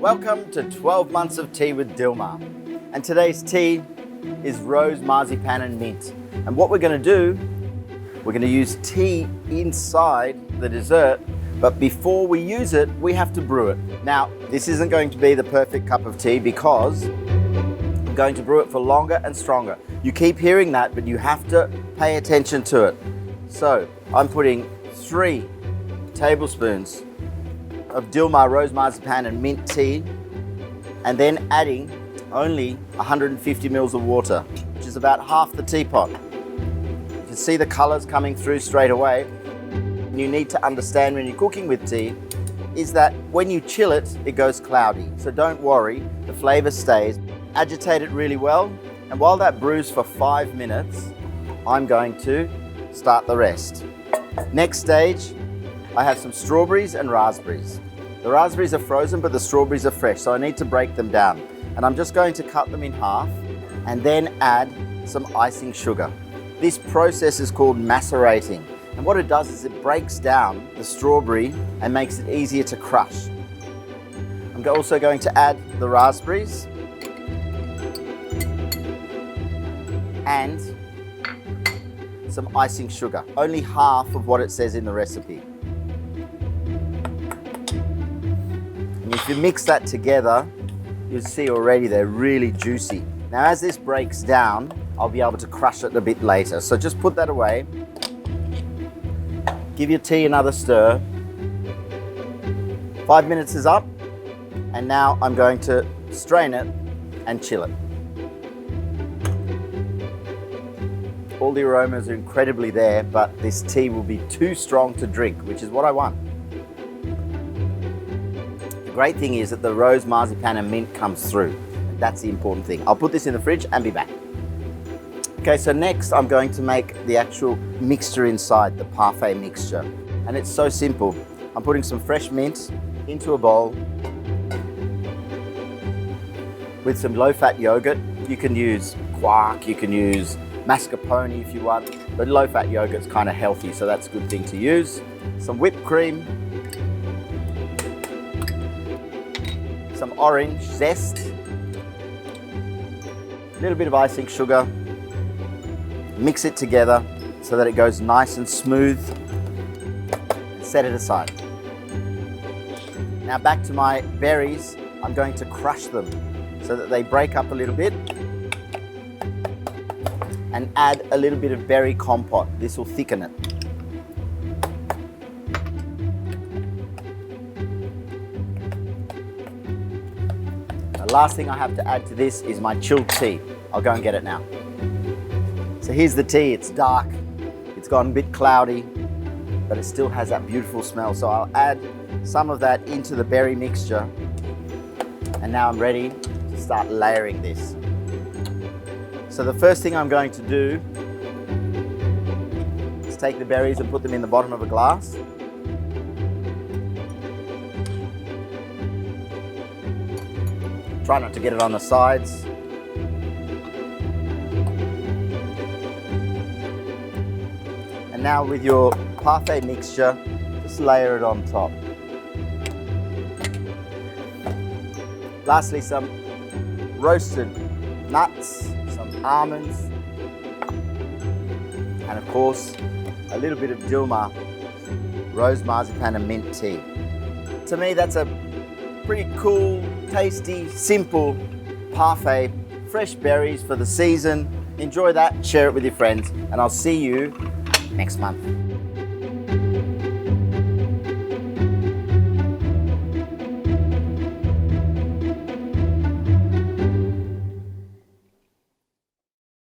Welcome to 12 months of tea with Dilmah. And today's tea is rose, marzipan and mint. And what we're going to do, we're going to use tea inside the dessert, but before we use it, we have to brew it. Now, this isn't going to be the perfect cup of tea because I'm going to brew it for longer and stronger. You keep hearing that, but you have to pay attention to it. So I'm putting 3 tablespoons of Dilmah Rose, Marzipan and Mint tea, and then adding only 150 mils of water, which is about half the teapot. You can see the colors coming through straight away. You need to understand when you're cooking with tea is that when you chill it, it goes cloudy. So don't worry, the flavor stays. Agitate it really well, and while that brews for 5 minutes, I'm going to start the rest. Next stage, I have some strawberries and raspberries. The raspberries are frozen, but the strawberries are fresh, so I need to break them down. And I'm just going to cut them in half and then add some icing sugar. This process is called macerating. And what it does is it breaks down the strawberry and makes it easier to crush. I'm also going to add the raspberries and some icing sugar, only half of what it says in the recipe. And if you mix that together, you'll see already they're really juicy. Now as this breaks down, I'll be able to crush it a bit later. So just put that away. Give your tea another stir. 5 minutes is up, and now I'm going to strain it and chill it. All the aromas are incredibly there, but this tea will be too strong to drink, which is what I want. The great thing is that the rose, marzipan and mint comes through. That's the important thing. I'll put this in the fridge and be back. Okay, so next I'm going to make the actual mixture inside, the Parfait mixture. And it's so simple. I'm putting some fresh mint into a bowl with some low-fat yogurt. You can use quark, you can use mascarpone if you want, but low-fat yogurt's kind of healthy, so that's a good thing to use. Some whipped cream, some orange zest, a little bit of icing sugar. Mix it together so that it goes nice and smooth. Set it aside. Now back to my berries. I'm going to crush them so that they break up a little bit and add a little bit of berry compote. This will thicken it. The last thing I have to add to this is my chilled tea. I'll go and get it now. So here's the tea. It's dark, it's gone a bit cloudy, but it still has that beautiful smell. So I'll add some of that into the berry mixture, and now I'm ready to start layering this. So the first thing I'm going to do is take the berries and put them in the bottom of a glass. Try not to get it on the sides. And now with your Parfait mixture, just layer it on top. Lastly, some roasted nuts, some almonds, and of course, a little bit of Dilmah Rose, Marzipan and Mint tea. To me, that's a pretty cool, tasty, simple Parfait. Fresh berries for the season. Enjoy that, share it with your friends, and I'll see you next month.